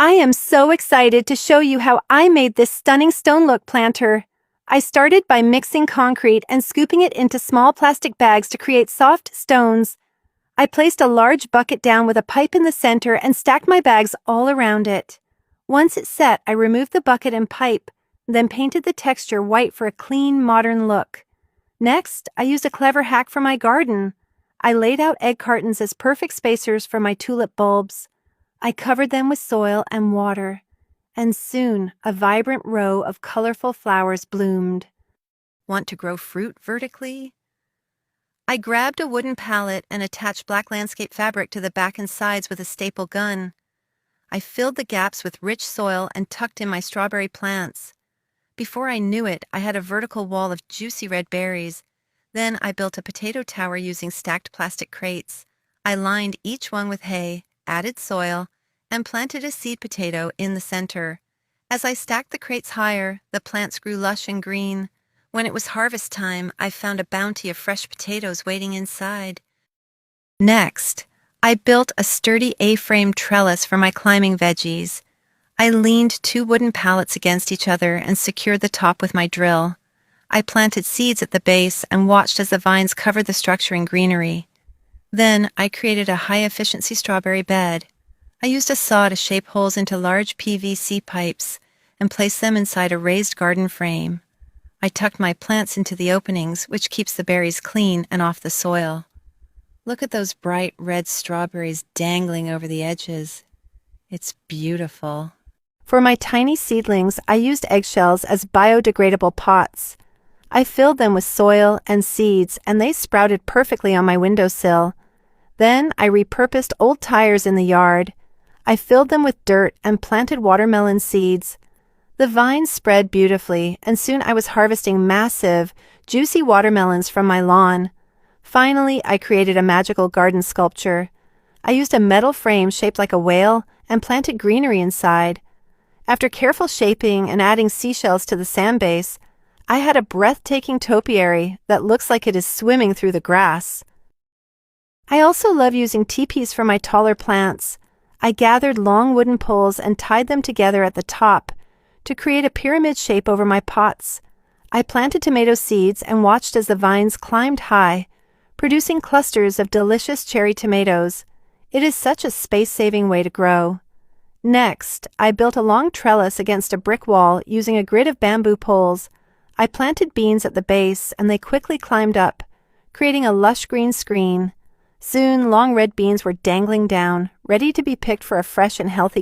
I am so excited to show you how I made this stunning stone look planter. I started by mixing concrete and scooping it into small plastic bags to create soft stones. I placed a large bucket down with a pipe in the center and stacked my bags all around it. Once it set, I removed the bucket and pipe, then painted the texture white for a clean, modern look. Next, I used a clever hack for my garden. I laid out egg cartons as perfect spacers for my tulip bulbs. I covered them with soil and water, and soon a vibrant row of colorful flowers bloomed. Want to grow fruit vertically? I grabbed a wooden pallet and attached black landscape fabric to the back and sides with a staple gun. I filled the gaps with rich soil and tucked in my strawberry plants. Before I knew it, I had a vertical wall of juicy red berries. Then I built a potato tower using stacked plastic crates. I lined each one with hay, added soil, and planted a seed potato in the center. As I stacked the crates higher, the plants grew lush and green. When it was harvest time, I found a bounty of fresh potatoes waiting inside. Next, I built a sturdy A-frame trellis for my climbing veggies. I leaned 2 wooden pallets against each other and secured the top with my drill. I planted seeds at the base and watched as the vines covered the structure in greenery. Then I created a high-efficiency strawberry bed. I used a saw to shape holes into large PVC pipes and place them inside a raised garden frame. I tucked my plants into the openings, which keeps the berries clean and off the soil. Look at those bright red strawberries dangling over the edges. It's beautiful. For my tiny seedlings, I used eggshells as biodegradable pots. I filled them with soil and seeds, and they sprouted perfectly on my windowsill. Then I repurposed old tires in the yard. I filled them with dirt and planted watermelon seeds. The vines spread beautifully, and soon I was harvesting massive, juicy watermelons from my lawn. Finally, I created a magical garden sculpture. I used a metal frame shaped like a whale and planted greenery inside. After careful shaping and adding seashells to the sand base, I had a breathtaking topiary that looks like it is swimming through the grass. I also love using teepees for my taller plants. I gathered long wooden poles and tied them together at the top to create a pyramid shape over my pots. I planted tomato seeds and watched as the vines climbed high, producing clusters of delicious cherry tomatoes. It is such a space-saving way to grow. Next, I built a long trellis against a brick wall using a grid of bamboo poles. I planted beans at the base, and they quickly climbed up, creating a lush green screen. Soon, long red beans were dangling down, ready to be picked for a fresh and healthy